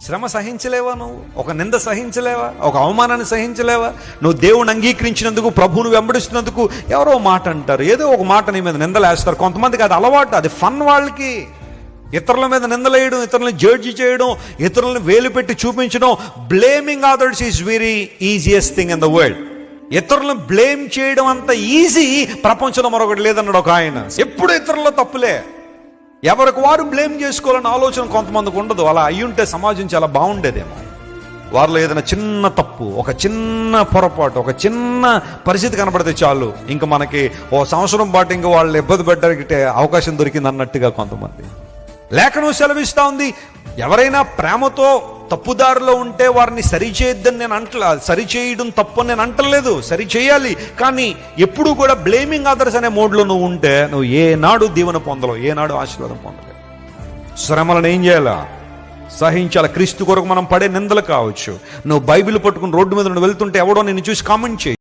శ్రమ సహించలేవా? నువ్వు ఒక నింద సహించలేవా? ఒక అవమానాన్ని సహించలేవా? నువ్వు దేవుని అంగీకరించినందుకు, ప్రభువును వెంబడిస్తున్నందుకు ఎవరో మాట అంటారు, ఏదో ఒక మాట నీ మీద నిందలేస్తారు. కొంతమందికి అది అలవాటు, అది ఫన్ వాళ్ళకి. ఇతరుల మీద నిందలేయడం, ఇతరులను జడ్జి చేయడం, ఇతరులను వేలు పెట్టి చూపించడం. Blaming others is very easiest thing in the world. ఇతరులను బ్లేమ్ చేయడం అంత ఈజీ ప్రపంచంలో మరొకటి లేదన్నాడు ఒక ఆయన. ఎప్పుడు ఇతరుల్లో తప్పులే, ఎవరికి వారు బ్లేమ్ చేసుకోవాలని ఆలోచన కొంతమందికి ఉండదు. అలా అయ్యుంటే సమాజం చాలా బాగుండేదేమో. వారిలో ఏదైనా చిన్న తప్పు, ఒక చిన్న పొరపాటు, ఒక చిన్న పరిస్థితి కనబడితే చాలు, ఇంకా మనకి ఓ సంవత్సరం పాటు ఇంకా వాళ్ళు ఇబ్బంది పెట్టడానికి అవకాశం దొరికింది అన్నట్టుగా కొంతమంది. లేఖనం సెలవిస్తూ ఉంది, ఎవరైనా ప్రేమతో తప్పుదారిలో ఉంటే వారిని సరిచేయద్దని నేను సరిచేయడం తప్పు అని నేను అంటలేదు, సరిచేయాలి. కానీ ఎప్పుడు కూడా బ్లేమింగ్ అదర్స్ అనే మోడ్లో నువ్వు ఉంటే నువ్వు ఏనాడు దీవెన పొందలేవు, ఏనాడు ఆశీర్వాదం పొందలేవు. శ్రమలను ఏం చేయాలా? సహించాలి. క్రీస్తు కొరకు మనం పడే నిందలు కావచ్చు. నువ్వు బైబిల్ పట్టుకుని రోడ్డు మీద వెళ్తుంటే ఎవడో నిన్ను చూసి కామెంట్ చేయి.